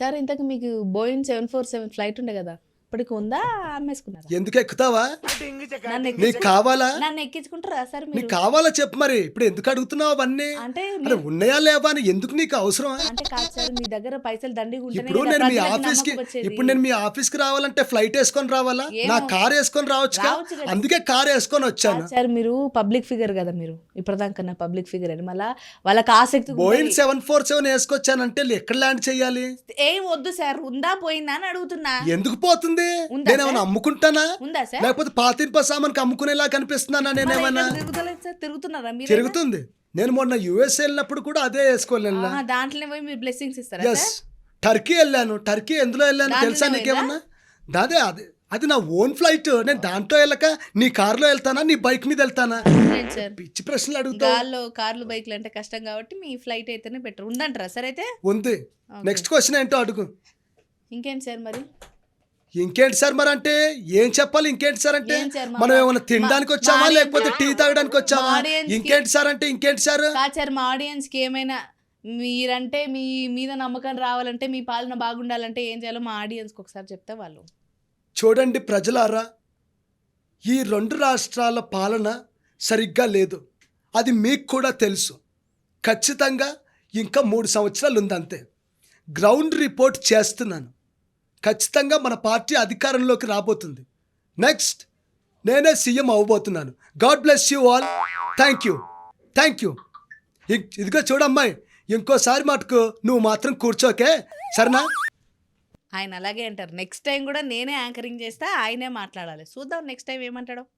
Sir ఇంతకు మీకు Boeing 747 flight ఉండే కదా, ఇప్పటికి ఉందా అమ్మేసుకున్నారా? ఎందుకు ఎక్కుతావా? నన్ను నీకు కావాలా? నన్ను ఎక్కించుకుంటారా సార్ మీరు? నీకు కావాలా చెప్పు మరి. ఇప్పుడు ఎందుకు అడుగుతున్నావు అవన్నీ? అంటే అరే ఉన్నాయా లేవా అని ఎందుకు నీకు అవసరం? అంటే కాదు సార్, మీ దగ్గర పైసలు దండిగా ఉంటేనే ఇప్పుడు కదా నేను మీ ప్రజలకు ఆఫీస్కి నమ్మకం వచ్చేది. ఇప్పుడు నేను మీ ఆఫీస్కి రావాలంటే ఫ్లైట్ వేసుకొని రావాలా? ఏమో. నా కార్ వేసుకొని రావచ్చు రావచ్చు కదా. అందుకే కార్ వేసుకొని వచ్చాను. కాదు సార్, మీరు పబ్లిక్ ఫిగర్ కదా, మీరు ఇప్పటిదాకా పబ్లిక్ ఫిగర్ అని మళ్ళీ వాళ్ళకి ఆసక్తి బోయింగ్ 747 వేసుకొచ్చానంటే ఎక్కడ ల్యాండ్ చేయాలి? ఏం వద్దు సార్, ఉందా పోయిందా అని అడుగుతున్నా. ఎందుకు పోతుంది? ఉందా నేను ఏమైనా అమ్ముకుంటానా? ఉందా సార్? లేకపోతే పాతింప సామాన్కి అమ్ముకునేలా కనిపిస్తున్నానా నేనేమన్నా? తిరుగుతలేదు సార్, తిరుగుతున్నారా మీరు? తిరుగుతుంది. నేను మొన్న యుఎస్ వెళ్ళినప్పుడు కూడా అదే వేసుకోలేను. దాంట్లోనే పోయి మీరు బ్లెస్సింగ్స్ ఇస్తారా ఎస్, సార్? టర్కీ వెళ్ళాను. టర్కీ ఎందులో వెళ్ళాను దాంట్లోనే తెలుసా నీకేమన్నా? అదే అది అది నా ఓన్ ఫ్లైట్. నేను దాంట్లో వెళ్ళక నీ కార్లో వెళ్తానా, నీ బైక్ మీద వెళ్తానా? లేదు సార్, పిచ్చి ప్రశ్నలు అడుగుతావు. గాల్లో కార్లు బైక్లు అంటే కష్టం కాబట్టి మీ ఫ్లైట్ అయితేనే బెటర్. ఉందంటారా సార్ అయితే? ఉంది. నెక్స్ట్ క్వశ్చన్ ఏంటో అడుగు. ఇంకేంటి సార్ మరి? ఇంకేంటి సార్ మరి అంటే ఏం చెప్పాలి? ఇంకేంటి సార్ అంటే ఏం సార్ మనం ఏమైనా తినడానికి వచ్చామా లేకపోతే టీ తాగడానికి వచ్చామా? audience కి- ఇంకేంటి సార్ అంటే ఇంకేంటి సార్? కాదు సార్, మా ఆడియన్స్కి ఏమైనా మీరంటే మీ మీద నమ్మకం రావాలంటే, మీ పాలన బాగుండాలంటే ఏం చేయాలో మా ఆడియన్స్కి ఒకసారి చెప్తే వాళ్ళు. చూడండి ప్రజలారా, ఈ 2 రాష్ట్రాల పాలన సరిగ్గా లేదు. అది మీకు కూడా తెలుసు. ఖచ్చితంగా ఇంకా 3 సంవత్సరాలు ఉంది అంతే. గ్రౌండ్ రిపోర్ట్ చేస్తున్నాను. ఖచ్చితంగా మన పార్టీ అధికారంలోకి రాబోతుంది. నెక్స్ట్ నేనే సీఎం అవ్వబోతున్నాను. God bless you all. Thank you, thank you. ఇదిగో చూడమ్మాయి, ఇంకోసారి మటుకు నువ్వు మాత్రం కూర్చోకే, సరేనా? ఆయన అలాగే అంటారు. నెక్స్ట్ టైం కూడా నేనే యాంకరింగ్ చేస్తా, ఆయనే మాట్లాడాలి. చూద్దాం నెక్స్ట్ టైం ఏమంటాడో.